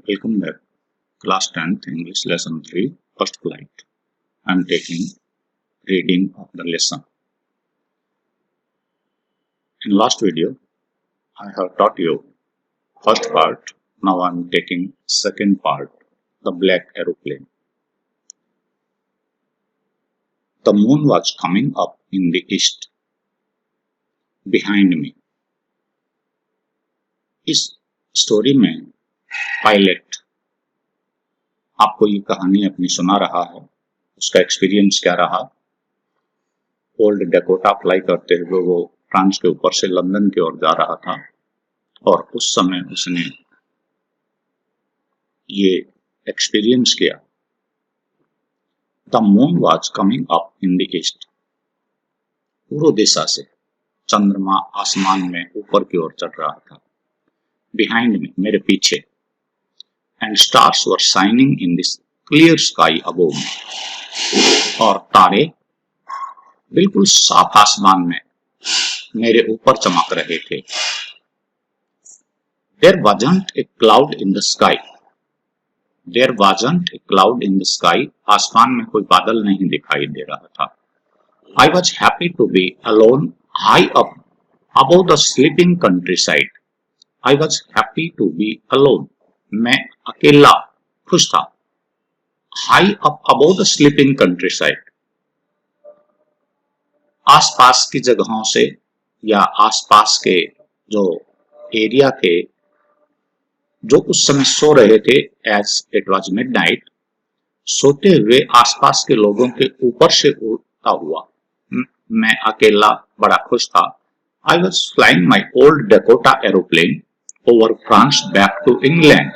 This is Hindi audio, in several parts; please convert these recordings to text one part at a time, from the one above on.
Welcome back. Class 10th English Lesson 3 First Flight. I am taking reading of the lesson. In last video, I have taught you first part. Now I am taking second part, the black aeroplane. The moon was coming up in the east behind me. इस स्टोरी में पायलट आपको ये कहानी अपनी सुना रहा है, उसका एक्सपीरियंस क्या रहा। ओल्ड डकोटा फ्लाई करते हुए वो फ्रांस के ऊपर से लंदन की ओर जा रहा था और उस समय उसने ये एक्सपीरियंस किया। The moon was coming up in the east. पूर्व दिशा से चंद्रमा आसमान में ऊपर की ओर चढ़ रहा था। बिहाइंड में, मेरे पीछे। And stars were shining in this clear sky above me. और तारे बिल्कुल साफ आसमान में मेरे ऊपर चमक रहे थे। There wasn't a cloud in the sky. There wasn't a cloud in the sky. आसमान में कोई बादल नहीं दिखाई दे रहा था। I was happy to be alone high up above the sleeping countryside. I was happy to be alone. मैं अकेला खुश था। High up above the sleeping countryside. आसपास की जगहों से या आसपास के जो एरिया थे जो उस समय सो रहे थे, as it was midnight, सोते हुए आसपास के लोगों के ऊपर से उड़ता हुआ मैं अकेला बड़ा खुश था। I was flying my old Dakota aeroplane over France back to England.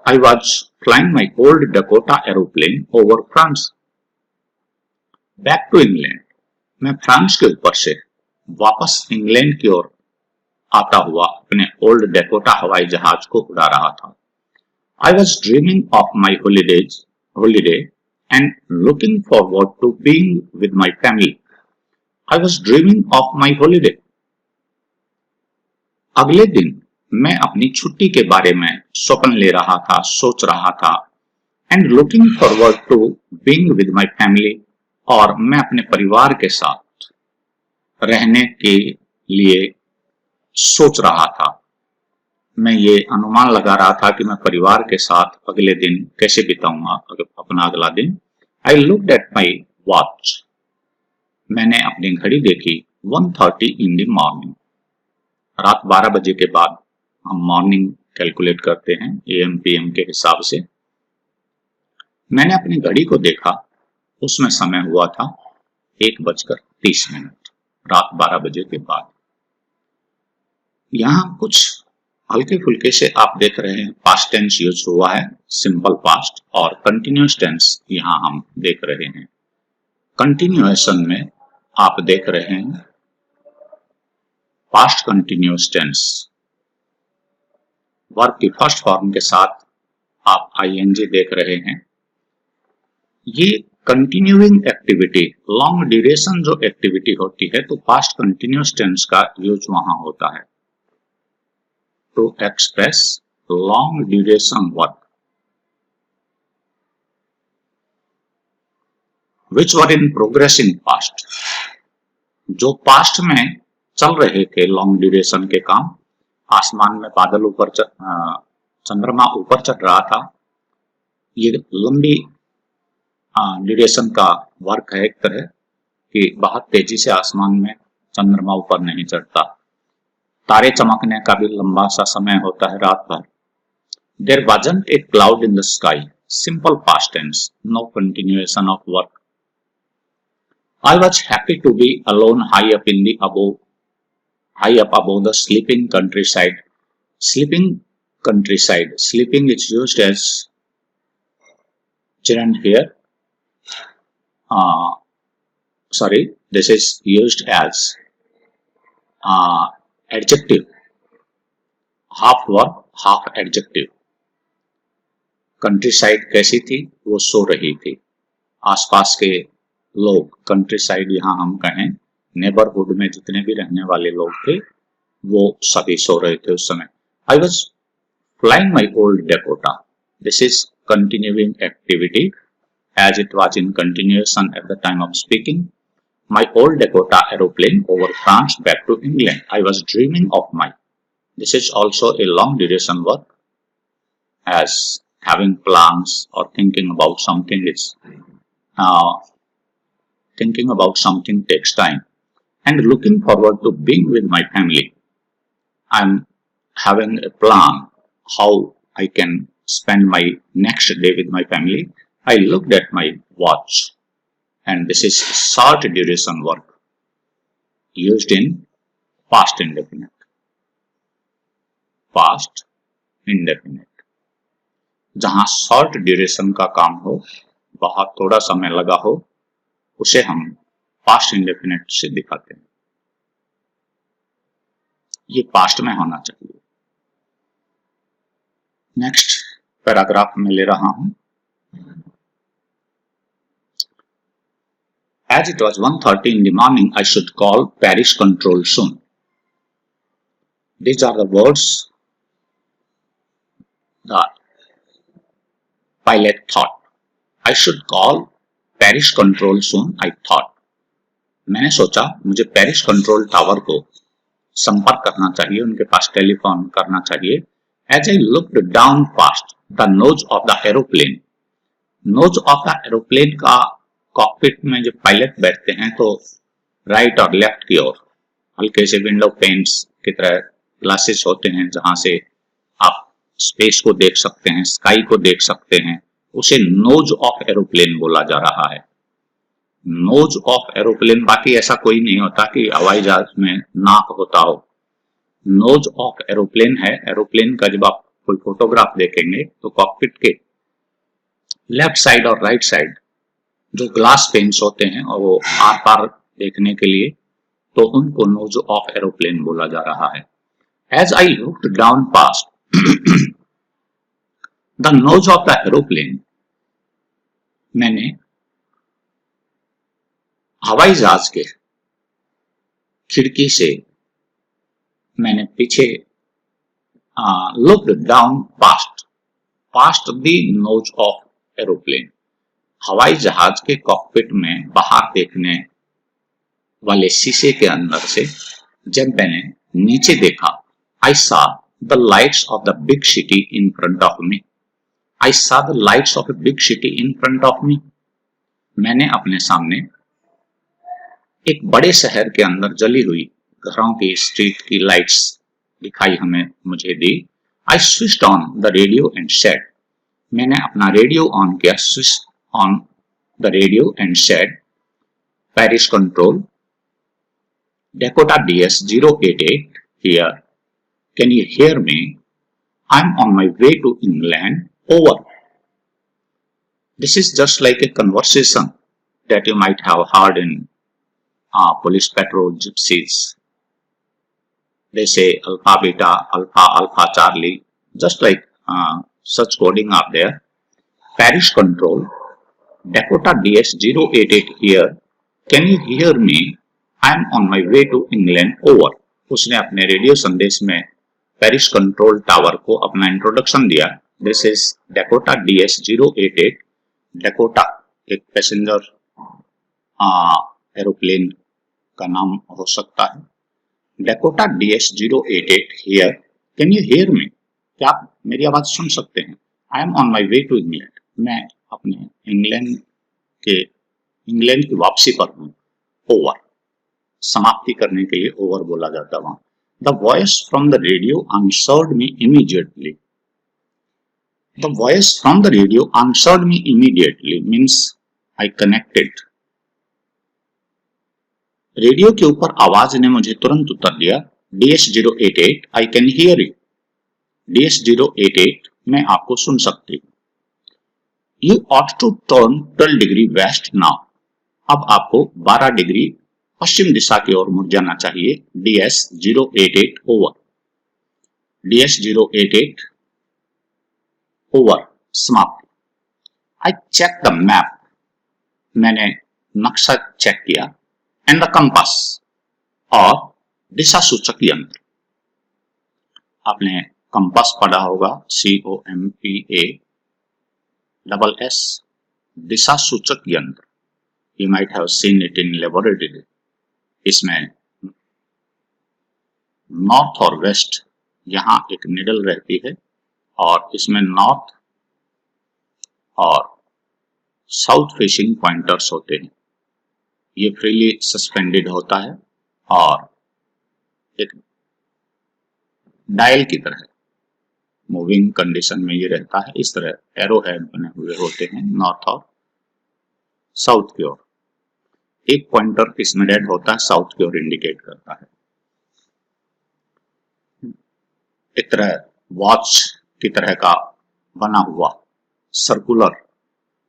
I was flying my old Dakota aeroplane over France back to England. मैं फ्रांस के ऊपर से वापस इंग्लैंड की ओर आता हुआ अपने ओल्ड डेकोटा हवाई जहाज को उड़ा रहा था। I was dreaming of my holiday and looking forward to being with my family. I was dreaming of my holiday. अगले दिन मैं अपनी छुट्टी के बारे में स्वप्न ले रहा था, सोच रहा था। And looking forward to being with my family. और मैं अपने परिवार के साथ रहने के लिए सोच रहा था। मैं ये अनुमान लगा रहा था कि मैं परिवार के साथ अगले दिन कैसे बिताऊंगा अपना अगला दिन। I looked at my watch. मैंने अपनी घड़ी देखी। 1:30 in the morning. रात 12 बजे के बाद हम मॉर्निंग कैलकुलेट करते हैं AM PM के हिसाब से। मैंने अपनी घड़ी को देखा, उसमें समय हुआ था 1:30। रात 12 बजे के बाद। यहां कुछ हल्के फुल्के से आप देख रहे हैं पास्ट टेंस यूज हुआ है, सिंपल पास्ट, और कंटिन्यूअस टेंस यहां हम देख रहे हैं। कंटिन्यूएशन में आप देख रहे हैं पास्ट कंटिन्यूअस टेंस। वर्ब की फर्स्ट फॉर्म के साथ आप ING देख रहे हैं। ये कंटिन्यूइंग एक्टिविटी, लॉन्ग ड्यूरेशन जो एक्टिविटी होती है तो पास्ट कंटिन्यूअस टेंस का यूज वहां होता है to express long duration work which were in progress in past. जो पास्ट में चल रहे थे लॉन्ग ड्यूरेशन के काम। आसमान में बादल ऊपर चंद्रमा ऊपर चढ़ रहा था। ये लंबी ड्यूरेशन का वर्क है एक तरह कि बहुत तेजी से आसमान में चंद्रमा ऊपर नहीं चढ़ता। तारे चमकने का भी लंबा सा समय होता है रात भर। There wasn't a cloud in the sky. Simple past tense. No continuation of work. I was happy to be alone high up above the sleeping countryside. Sleeping countryside. Sleeping is used as gerund here. This is used as adjective. Half verb, half adjective. Countryside कैसी थी? वो सो रही थी। आसपास के लोग, कंट्रीसाइड यहां हम कहें नेबरहुड में जितने भी रहने वाले लोग थे वो सभी सो रहे थे उस समय। I was flying my old Dakota. This is continuing activity as it was in continuation at the time of speaking. My old Dakota aeroplane over France back to England. I was dreaming of my. This is also a long duration work as having plans or thinking about something is thinking about something takes time, and looking forward to being with my family. I'm having a plan how I can spend my next day with my family. I looked at my watch, and this is short duration work used in past indefinite. Past indefinite, जहां शॉर्ट ड्यूरेशन का काम हो, बहुत थोड़ा समय लगा हो, उसे हम पास्ट इंडेफिनिट से दिखाते हैं। ये पास्ट में होना चाहिए। नेक्स्ट पैराग्राफ में ले रहा हूं। As it was 1:30 in the morning, I should call Paris control soon. These are the words that pilot thought. I should call Paris control soon, I thought. मैंने सोचा मुझे पेरिस कंट्रोल टावर को संपर्क करना चाहिए, उनके पास टेलीफोन करना चाहिए। As I looked down past the nose of the aeroplane. Nose of the aeroplane का कॉकपिट में जब पायलट बैठते हैं तो राइट और लेफ्ट की ओर हल्के से विंडो पेन्स की तरह ग्लासेस होते हैं जहां से आप स्पेस को देख सकते हैं, स्काई को देख सकते हैं। उसे नोज ऑफ एरोप्लेन बोला जा रहा है। नोज ऑफ एरोप्लेन, बाकी ऐसा कोई नहीं होता कि हवाई जहाज में नाक होता हो। नोज ऑफ एरोप्लेन है। एरोप्लेन का जब आप कोई फोटोग्राफ देखेंगे तो कॉकपिट के लेफ्ट साइड और राइट साइड जो ग्लास पेन्स होते हैं और वो आर पार देखने के लिए, तो उनको नोज ऑफ एरोप्लेन बोला जा रहा है। As I looked down past the nose of the aeroplane, मैंने हवाई जहाज के खिड़की से मैंने पीछे looked down past the nose of aeroplane, हवाई जहाज के कॉकपिट में बाहर देखने वाले शीशे के अंदर से जब मैंने नीचे देखा, I saw the lights off the big city in front of me. I saw the lights off a big city in front of me, मैंने अपने सामने एक बड़े शहर के अंदर जली हुई घरों की स्ट्रीट की लाइट्स दिखाई मुझे दी। I switched on the radio and said, मैंने अपना रेडियो ऑन किया, switch on the radio and said Paris control Dakota DS-088 here, can you hear me? I'm on my way to England, over. This is just like a conversation that you might have heard in police patrol gypsies. They say alpha beta, alpha alpha Charlie, just like such coding up there. Paris control Dakota DS-088 here, can you hear me? I am on my way to England, over. उसने अपने रेडियो संदेश में पेरिस कंट्रोल टावर को अपना इंट्रोडक्शन दिया। This is Dakota DS-088। Dakota एक पैसेंजर एरोप्लेन का नाम हो सकता है। Dakota DS-088 here, can you hear me? क्या आप मेरी आवाज सुन सकते हैं? I am on my way to England, मैं अपने इंग्लैंड की वापसी पर हूँ। ओवर, समाप्ति करने के लिए ओवर बोला जाता वहां। The voice from the radio answered me immediately. The voice from the radio answered me immediately means I connected. Radio के ऊपर आवाज ने मुझे तुरंत उत्तर दिया। DS-088 I can hear you. DS-088 मैं आपको सुन सकती हूँ। You ought to turn 12 degree west now, अब आपको 12 डिग्री पश्चिम दिशा की ओर मुड़ जाना चाहिए। DS-088 over. DS-088 ओवर, समाप्त। आई चेक द मैप, मैंने नक्शा चेक किया। एंड द कंपास, और दिशा सूचक यंत्र। आपने कंपास पढ़ा होगा, COMPASS, दिशा सूचक यंत्र। You might have seen it in laboratory. इसमें नॉर्थ और वेस्ट यहाँ एक निडल रहती है और इसमें north or south facing pointers होते हैं। ये फ्रीली सस्पेंडेड होता है और एक डायल की तरह मूविंग कंडीशन में ये रहता है। इस तरह एरो हेड बने हुए होते हैं नॉर्थ और साउथ की ओर। एक पॉइंटर इसमें रेड होता है, साउथ की ओर इंडिकेट करता है। एक तरह वॉच की तरह का बना हुआ सर्कुलर,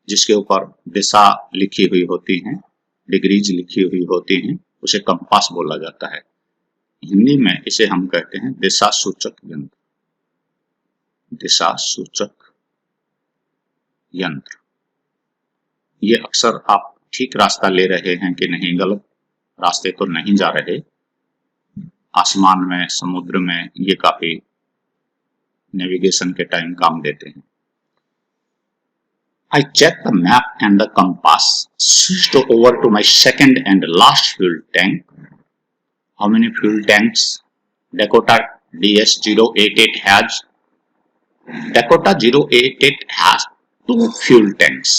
जिसके ऊपर दिशा लिखी हुई होती है, डिग्रीज लिखी हुई होती हैं, उसे कंपास बोला जाता है। हिंदी में इसे हम कहते हैं दिशा सूचक यंत्र। दिशा सूचक यंत्र। ये अक्सर आप ठीक रास्ता ले रहे हैं कि नहीं, गलत रास्ते तो नहीं जा रहे, आसमान में, समुद्र में ये काफी नेविगेशन के टाइम काम देते हैं। I checked the map and the compass, switched over to my second and last fuel tank. How many fuel tanks Dakota DS-088 has? Dakota 088 has 2 fuel tanks.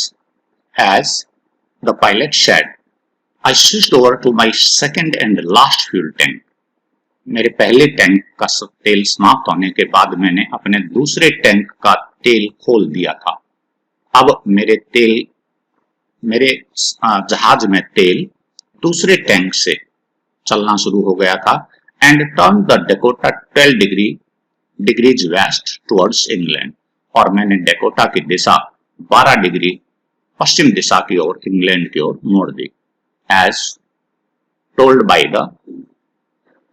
As the pilot said, I switched over to my second and last fuel tank. मेरे पहले टैंक का तेल समाप्त होने के बाद मैंने अपने दूसरे टैंक का तेल खोल दिया था। अब मेरे जहाज में तेल दूसरे टैंक से चलना शुरू हो गया था। And turn the Dakota 12 degrees west towards England, और मैंने डेकोटा की दिशा 12 डिग्री पश्चिम दिशा की ओर, इंग्लैंड की ओर मोड़ दी। As told by the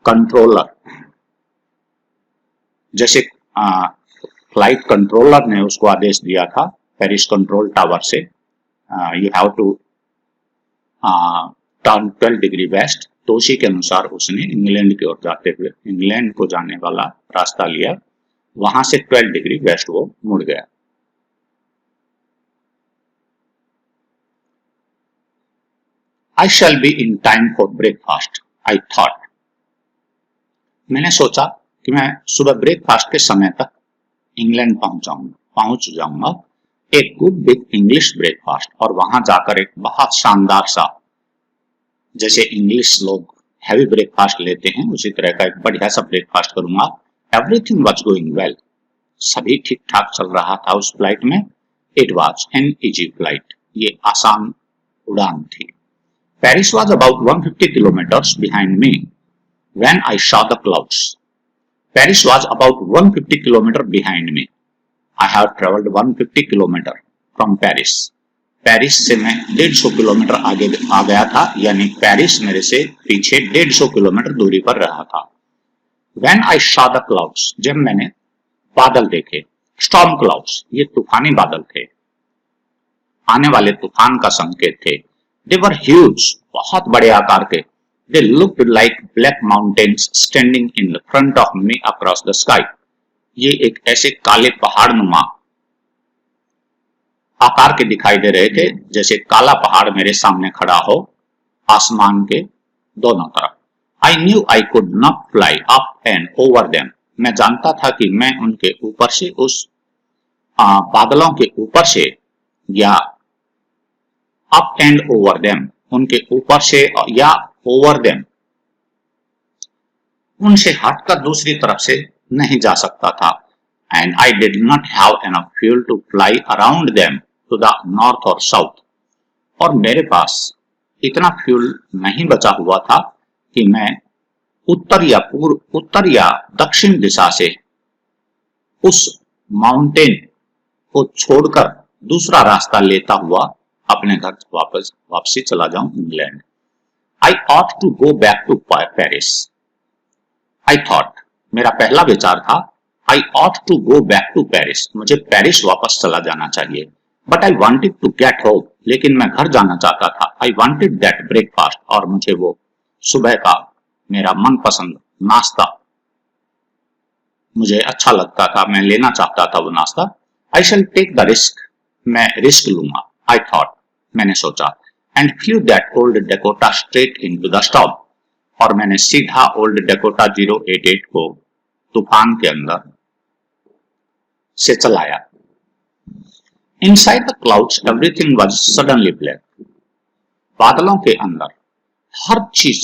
controller, जैसे फ्लाइट कंट्रोलर ने उसको आदेश दिया था पेरिस कंट्रोल टावर से, you have to turn 12 degree west, तो उसी के अनुसार उसने इंग्लैंड की ओर जाते हुए इंग्लैंड को जाने वाला रास्ता लिया, वहां से 12 डिग्री वेस्ट वो मुड़ गया। I shall be in time for breakfast, I thought. मैंने सोचा कि मैं सुबह ब्रेकफास्ट के समय तक इंग्लैंड पहुंच जाऊंगा। एक गुड बिग इंग्लिश ब्रेकफास्ट, और वहां जाकर एक बहुत शानदार सा, जैसे इंग्लिश लोग हैवी ब्रेकफास्ट लेते हैं उसी तरह का एक बढ़िया सा ब्रेकफास्ट करूंगा। एवरीथिंग वाज गोइंग वेल, सभी ठीक ठाक चल रहा था उस फ्लाइट में। It was an easy flight, ये आसान उड़ान थी। Paris was about 150 kilometres behind me when I saw the clouds. Paris was about 150 kilometer behind me. I have traveled 150 kilometer from Paris. Paris से मैं 150 किलोमीटर आगे आ गया था, यानी पेरिस मेरे से पीछे 150 किलोमीटर दूरी पर रहा था। When I saw the clouds, जब मैंने बादल देखे, storm clouds, ये तूफानी बादल थे, आने वाले तूफान का संकेत थे। They were huge, बहुत बड़े आकार के। They looked like black mountains standing in the front of me across the sky. ये एक ऐसे काले पहाड़ नुमा आकार के दिखाई दे रहे थे, जैसे काला पहाड़ मेरे सामने खड़ा हो आसमान के दोनों तरफ। I knew I could not fly up and over them. मैं जानता था कि मैं उनके ऊपर से, उस बादलों के ऊपर से, या up and over them, उनके ऊपर से या ओवर देम, उनसे हटकर दूसरी तरफ से नहीं जा सकता था। And I did not have enough fuel to fly around them to the north or south, और मेरे पास इतना फ्यूल नहीं बचा हुआ था कि मैं उत्तर या दक्षिण दिशा से उस माउंटेन को छोड़कर दूसरा रास्ता लेता हुआ अपने घर वापसी चला जाऊं England. I ought to go back to Paris. I thought, मेरा पहला विचार था, I ought to go back to Paris. मुझे पेरिस वापस चला जाना चाहिए। But I wanted to get home. लेकिन मैं घर जाना चाहता था। I wanted that breakfast. और मुझे वो सुबह का मेरा मनपसंद नाश्ता मुझे अच्छा लगता था, मैं लेना चाहता था वो नाश्ता। आई शैल टेक द रिस्क, मैं रिस्क लूंगा। आई थॉट, मैंने सोचा। And flu that old Dakota straight into the storm, और मैंने सीधा ओल्ड डेकोटा 088 को तूफान के अंदर से चलाया। Inside the clouds everything was suddenly black, बादलों के अंदर हर चीज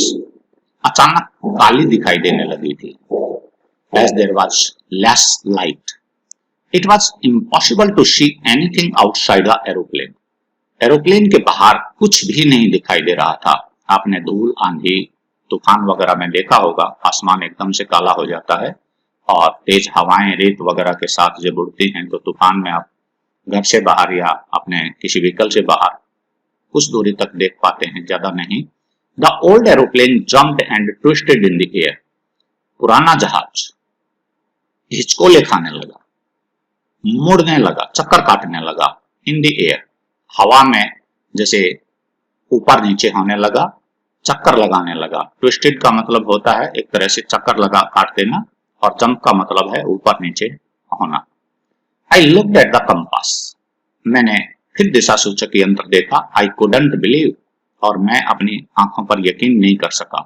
अचानक काली दिखाई देने लगी थी। As there was less light, it was impossible to see anything outside the aeroplane. Aeroplane के बाहर कुछ भी नहीं दिखाई दे रहा था। आपने धूल, आंधी, तूफान वगैरह में देखा होगा, आसमान एकदम से काला हो जाता है और तेज हवाएं रेत वगैरह के साथ जब उड़ती हैं तो तूफान में आप घर से बाहर या अपने किसी व्हीकल से बाहर कुछ दूरी तक देख पाते हैं, ज्यादा नहीं। The old aeroplane jumped and twisted in the air, पुराना जहाज हिचकोले खाने लगा, मुड़ने लगा, चक्कर काटने लगा। इन द एयर, हवा में जैसे ऊपर नीचे होने लगा, चक्कर लगाने लगा। ट्विस्टेड का मतलब होता है एक तरह से चक्कर लगा काट देना, और जंप का मतलब है ऊपर नीचे होना। I looked at the compass, मैंने फिर दिशा सूचक यंत्र देखा। आई कुडंट बिलीव, और मैं अपनी आंखों पर यकीन नहीं कर सका।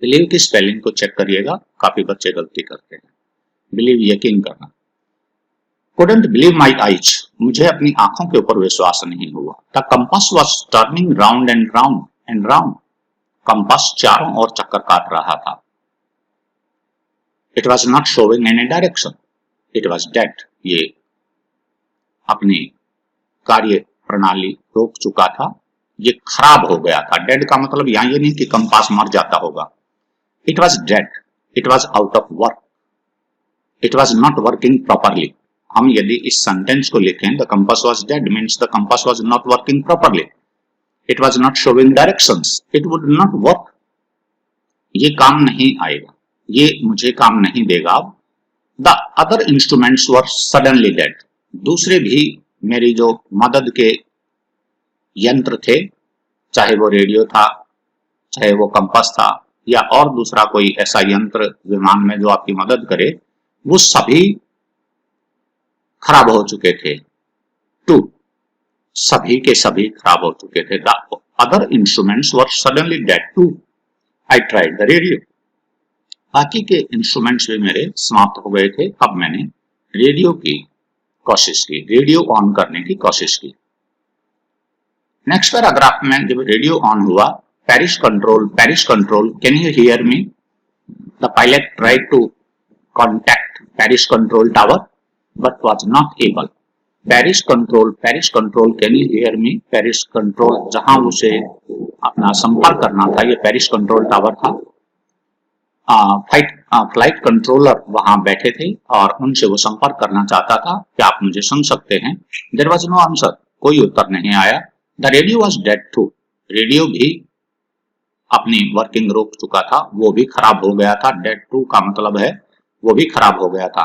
बिलीव की स्पेलिंग को चेक करिएगा, काफी बच्चे गलती करते हैं। बिलीव यकीन करना। कुडंट बिलीव माई आईज, मुझे अपनी आंखों के ऊपर विश्वास नहीं हुआ। The compass was turning round and round and round, compass चारों ओर चक्कर काट रहा था। It was not showing any direction, it was dead, ये अपनी कार्य प्रणाली रोक चुका था, ये खराब हो गया था। डेड का मतलब यहां ये नहीं कि कंपास मर जाता होगा। It was dead, it was out of work, it was not working properly. हम यदि इस सेंटेंस को लिखें, the compass was dead means the compass was not working properly. It was not showing directions, it would not work, ये काम नहीं आएगा, ये मुझे काम नहीं देगा। The other instruments were suddenly dead, दूसरे भी मेरी जो मदद के यंत्र थे, चाहे वो रेडियो था, चाहे वो कंपास था, या और दूसरा कोई ऐसा यंत्र विमान में जो आपकी मदद करे, वो सभी खराब हो चुके थे। टू, सभी के सभी खराब हो चुके थे। The other instruments were suddenly dead too. I tried the radio, बाकी के इंस्ट्रूमेंट्स भी मेरे समाप्त हो गए थे। अब मैंने रेडियो की कोशिश की, रेडियो ऑन करने की कोशिश की। नेक्स्ट पैराग्राफ में जब रेडियो ऑन हुआ, Paris control, can you hear me? The pilot tried to contact Paris control tower but was not able. Paris control, can you hear me? Paris control, जहां उसे अपना संपर्क करना था, ये पैरिस कंट्रोल टावर था। फ्लाइट कंट्रोलर वहां बैठे थे और उनसे वो संपर्क करना चाहता था कि आप मुझे सुन सकते हैं। देयर वाज नो आंसर, कोई उत्तर नहीं आया। The radio was dead too, radio भी अपनी वर्किंग रोक चुका था, वो भी खराब हो गया था। डेड टू का मतलब है वो भी खराब हो गया था।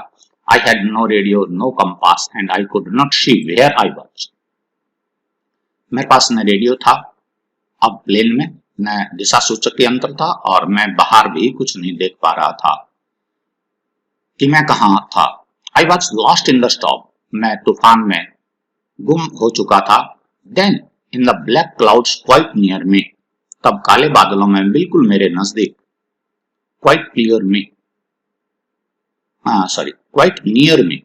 I had no radio, no compass and I could not see where I was. मेरे पास न रेडियो था अब प्लेन में, न दिशा सूचक यंत्र था, और मैं बाहर भी कुछ नहीं देख पा रहा था कि मैं कहां था। I was lost in the storm, मैं तूफान में गुम हो चुका था। Then in the black clouds quite near me, तब काले बादलों में बिल्कुल मेरे नजदीक, quite clear me, quite near me,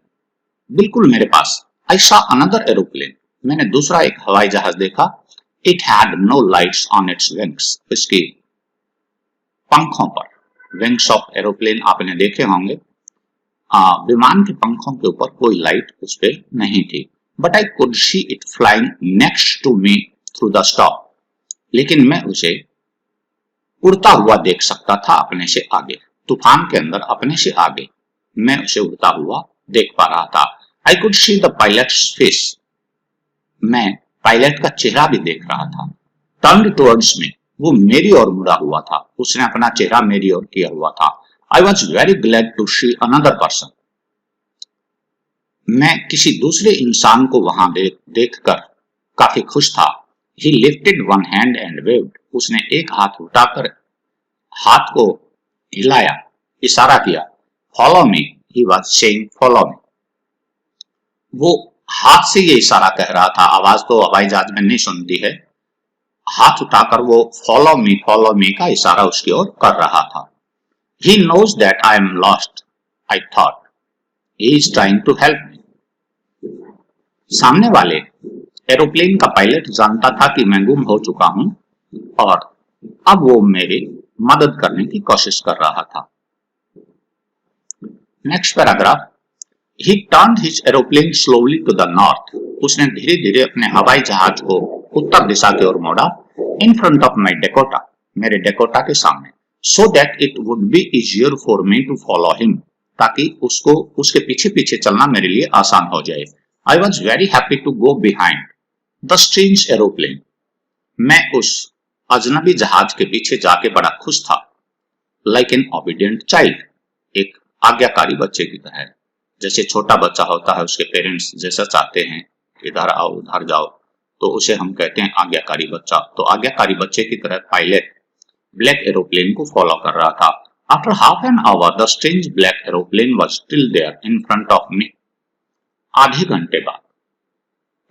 बिल्कुल मेरे पास। आई सॉ अनदर एरोप्लेन, मैंने दूसरा एक हवाई जहाज देखा। It had no lights on its wings, इसके पंखों पर, विंग्स ऑफ एरोप्लेन आपने देखे होंगे, विमान के पंखों के ऊपर कोई लाइट उस पर नहीं थी। But I could see it flying next to me through the stop, लेकिन मैं उसे उड़ता हुआ देख सकता था अपने से आगे, तूफान के अंदर अपने से आगे मैं उसे उड़ता हुआ देख पा रहा था। आई could see the pilots face, मैं पायलट का चेहरा भी देख रहा था। टर्न्ड टुवर्ड्स मी, वो मेरी ओर मुड़ा हुआ था, उसने अपना चेहरा मेरी ओर किया हुआ था। I was very glad to see another person, मैं किसी दूसरे इंसान को वहां देखकर काफी खुश था। ही lifted one hand and waived, उसने एक हाथ उठाकर हाथ को हिलाया, इशारा किया। follow me. He was saying follow me. वो हाथ से ये इशारा कह रहा था, आवाज तो हवाई जहाज में नहीं सुनती है, हाथ उठाकर वो follow me का इशारा उसकी ओर कर रहा था. He knows that I am lost, I thought. He is trying to help me. सामने वाले एरोप्लेन का पायलट जानता था कि मैं गुम हो चुका हूं और अब वो मेरी मदद करने की कोशिश कर रहा था. Next paragraph. He turned his aeroplane slowly to the north. उसने धीरे धीरे अपने हवाई जहाज को उत्तर दिशा की ओर मोड़ा. In front of my Dakota, मेरे डेकोटा के सामने. So that it would be easier for me to follow him. ताकि उसको उसके पीछे पीछे चलना मेरे लिए आसान हो जाए. I was very happy to go behind the strange aeroplane. मैं उस अजनबी जहाज के पीछे जाके बड़ा खुश था. Like an obedient child. एक आज्ञाकारी बच्चे की तरह. जैसे छोटा बच्चा होता है, उसके पेरेंट्स जैसा चाहते हैं, इधर आओ उधर जाओ, तो उसे हम कहते हैं आज्ञाकारी बच्चा. तो आज्ञाकारी बच्चे की तरह पायलट ब्लैक एरोप्लेन को फॉलो कर रहा था. After half an hour, the strange black aeroplane was still there in front of me. आधे घंटे बाद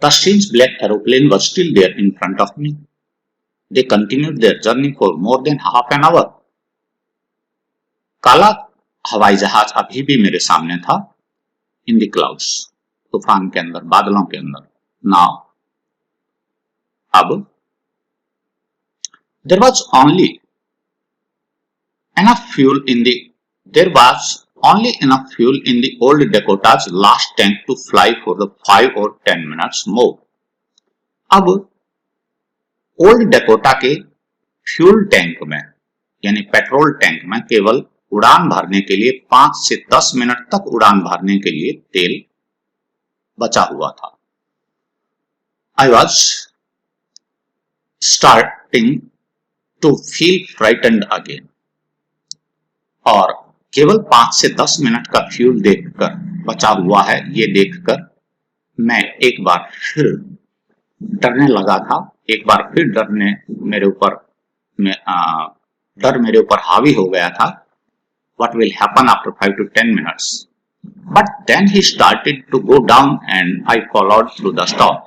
The strange black aeroplane was still there in front of me. They continued their journey for more than half an hour. काला हवाई जहाज अभी भी मेरे सामने था. In the clouds, तूफान के अंदर, बादलों के अंदर. Now, अब there was only enough fuel in the old Dakota's last tank to fly for the 5 or 10 minutes more. अब ओल्ड डेकोटा के फ्यूल टैंक में यानी पेट्रोल टैंक में केवल उड़ान भरने के लिए 5 से 10 मिनट तक उड़ान भरने के लिए तेल बचा हुआ था. I was starting to feel frightened again. और केवल 5 से 10 मिनट का फ्यूल देखकर, बचा हुआ है ये देखकर, मैं एक बार फिर डरने लगा था. एक बार फिर डर मेरे ऊपर हावी हो गया था. What will happen after 5 to 10 minutes? But then he started to go down and I followed through the storm.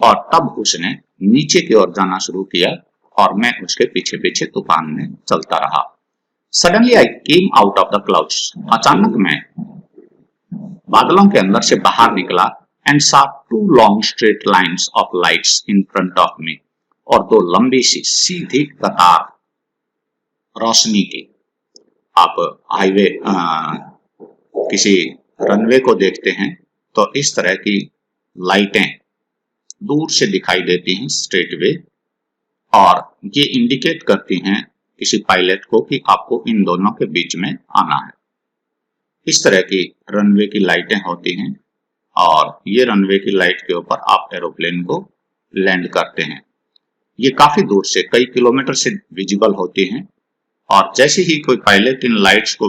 और तब उसने नीचे की ओर जाना शुरू किया और मैं उसके पीछे पीछे तूफान में चलता रहा. Suddenly I came out of the clouds. अचानक मैं बादलों के अंदर से बाहर निकला and saw 2 long straight lines of lights in front of me. और 2 लंबी सी सीधी कतार रोशनी की. आप हाईवे किसी रनवे को देखते हैं तो इस तरह की लाइटें दूर से दिखाई देती हैं, स्ट्रेट वे, और ये इंडिकेट करती हैं किसी पायलट को कि आपको इन दोनों के बीच में आना है. इस तरह की रनवे की लाइटें होती हैं और ये रनवे की लाइट के ऊपर आप एरोप्लेन को लैंड करते हैं. ये काफी दूर से, कई किलोमीटर से विजिबल होती हैं और जैसे ही कोई पायलट इन लाइट्स को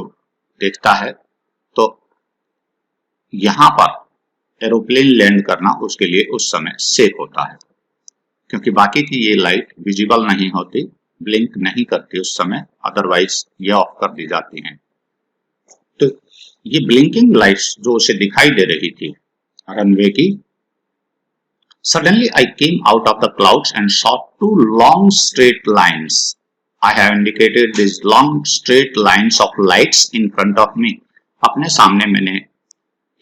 देखता है तो यहां पर एरोप्लेन लैंड करना उसके लिए उस समय सेफ होता है, क्योंकि बाकी की ये लाइट विजिबल नहीं होती, ब्लिंक नहीं करती उस समय, अदरवाइज ये ऑफ कर दी जाती हैं. तो ये ब्लिंकिंग लाइट्स जो उसे दिखाई दे रही थी रनवे की. Suddenly I came out of the clouds and saw 2 long straight lines. I have indicated these long straight lines of lights in front of me. अपने सामने मैंने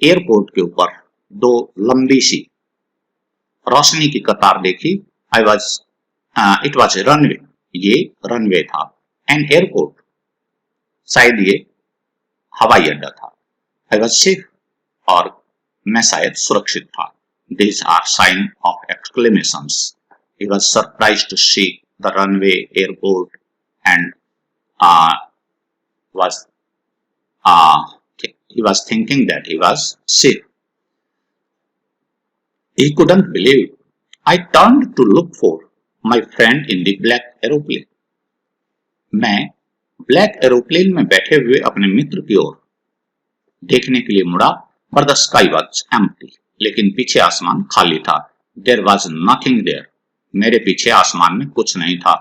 एयरपोर्ट के ऊपर 2 लंबी सी रोशनी की कतार देखी. It was a runway. ये रनवे था. An airport. शायद ये हवाई अड्डा था. I was safe. और मैं शायद सुरक्षित था. These are sign of exclamations. He was surprised to see the runway, airport, and he was thinking that he was safe. He couldn't believe. I turned to look for my friend in the black aeroplane. मैं ब्लैक एरोप्लेन में बैठे हुए अपने मित्र की ओर देखने के लिए मुड़ा. But the sky was empty. लेकिन पीछे आसमान खाली था. There was nothing there. मेरे पीछे आसमान में कुछ नहीं था.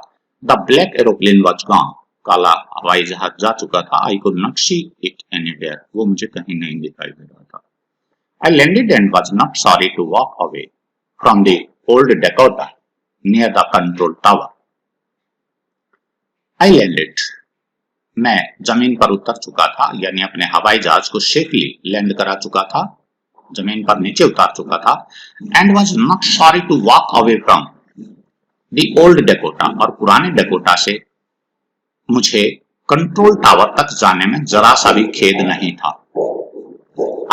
The black aeroplane was gone. काला हवाई जहाज जा चुका था। I could not see it anywhere. वो मुझे कहीं नहीं दिखाई दे रहा था। I landed and was not sorry to walk away from the old Dakota near the control tower. I landed. मैं जमीन पर उतर चुका था, यानी अपने हवाई जहाज को सेफली लैंड करा चुका था, जमीन पर नीचे उतार चुका था। And was not sorry to walk away from the old Dakota, और पुराने डेकोटा से मुझे कंट्रोल टावर तक जाने में जरा सा भी खेद नहीं था।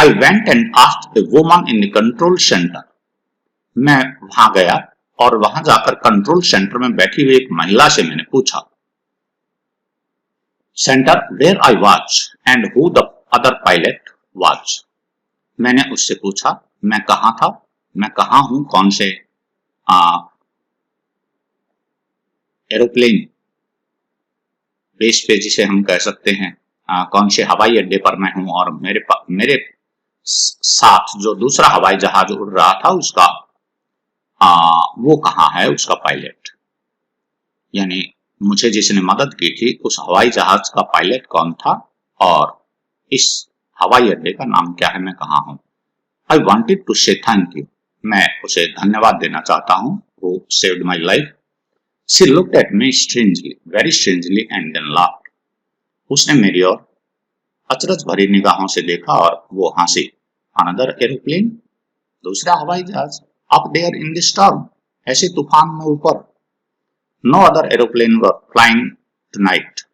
I went and asked the woman in the control centre. मैं वहां गया और वहां जाकर कंट्रोल सेंटर में बैठी हुई एक महिला से मैंने पूछा, centre where I was and who the other pilot was. मैंने उससे पूछा मैं कहां था, मैं कहां हूं, कौन से एरोप्लेन बेस पे जिसे हम कह सकते हैं, कौन से हवाई अड्डे पर मैं हूं, और मेरे साथ जो दूसरा हवाई जहाज उड़ रहा था उसका वो कहां है, उसका पायलट, यानी मुझे जिसने मदद की थी उस हवाई जहाज का पायलट कौन था और इस हवाई अड्डे का नाम क्या है, मैं कहां हूं। आई वॉन्टेड टू से थैंक यू, मैं उसे धन्यवाद देना चाहता हूं, who saved my life. She looked at me strangely, very strangely, and then laughed. उसने मेरी ओर अचरज भरी निगाहों से देखा और वो हंसी। Another aeroplane, दूसरा हवाई जहाज, up there in the storm, ऐसे तूफान में ऊपर। No other aeroplane were flying tonight.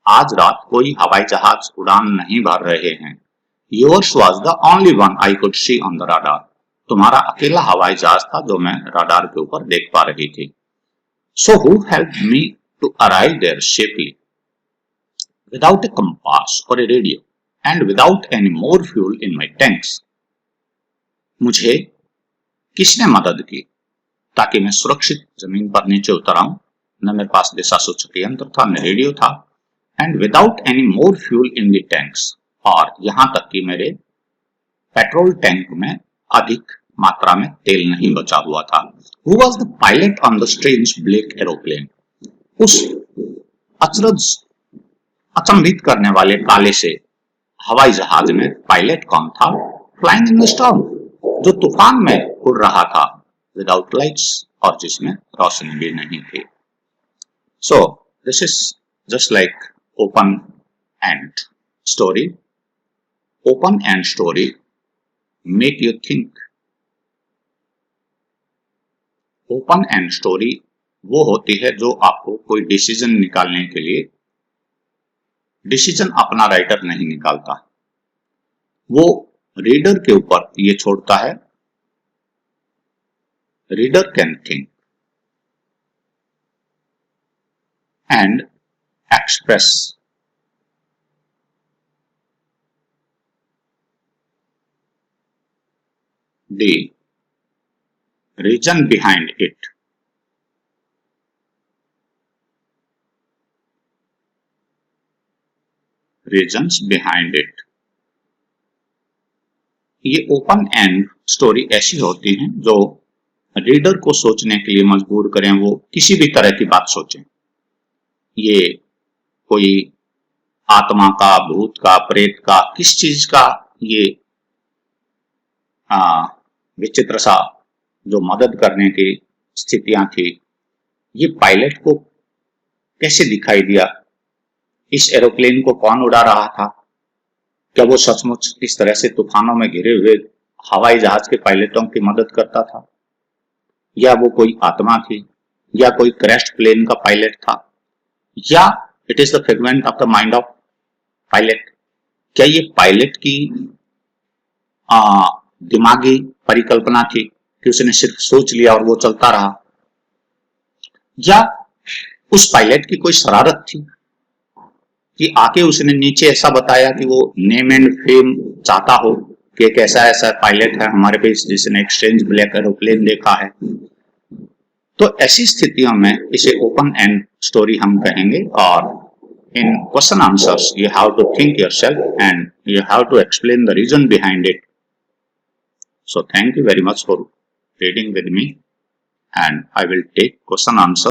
आज रात कोई हवाई जहाज उड़ान नहीं भर रहे हैं। Yours was the only one I could see on the radar. तुम्हारा अकेला हवाई जहाज था जो मैं रडार के ऊपर देख पा रही थी। So who helped me to arrive there safely? Without a compass or a radio and without any more fuel in my tanks. मुझे किसने मदद की ताकि मैं सुरक्षित जमीन पर नीचे उतर आऊं? न मेरे पास दिशा सूचक यंत्र था, न रेडियो था। And without any more fuel in the tanks. और यहां तक कि मेरे पेट्रोल टैंक में अधिक मात्रा में तेल नहीं बचा हुआ था। Who was the pilot on the strange black aeroplane? उस अचंभित करने वाले काले से हवाई जहाज में पायलट कौन था? Flying in the storm, जो तूफान में उड़ रहा था, without lights, और जिसमें रोशनी भी नहीं थी। So this is just like open end story. Open end story make you think. Open and story वो होती है जो आपको कोई डिसीजन निकालने के लिए, डिसीजन अपना राइटर नहीं निकालता, वो रीडर के ऊपर ये छोड़ता है। Reader can think and express the reason behind it. Reasons behind it. ये ओपन एंड स्टोरी ऐसी होती हैं जो रीडर को सोचने के लिए मजबूर करें, वो किसी भी तरह की बात सोचें। ये कोई आत्मा का, भूत का, प्रेत का, किस चीज का ये विचित्र सा जो मदद करने की स्थितियां थी, ये पायलट को कैसे दिखाई दिया? इस एरोप्लेन को कौन उड़ा रहा था? क्या वो सचमुच इस तरह से तूफानों में घिरे हुए हवाई जहाज के पायलटों की मदद करता था, या वो कोई आत्मा थी, या कोई क्रैश्ड प्लेन का पायलट था, या it is the figment of the mind of pilot? क्या ये पायलट की दिमागी परिकल्पना थी कि उसने सिर्फ सोच लिया और वो चलता रहा, या उस पायलट की कोई शरारत थी कि आके उसने नीचे ऐसा बताया कि वो नेम एंड फेम चाहता हो कि एक ऐसा ऐसा पायलट है हमारे पास जिसने एक स्ट्रेंज ब्लैक एरोप्लेन देखा है। तो ऐसी स्थितियों में इसे ओपन एंड स्टोरी हम कहेंगे, और इन question answers you have to think yourself and you have to explain the reason behind it. So thank you very much for reading with me, and I will take question answer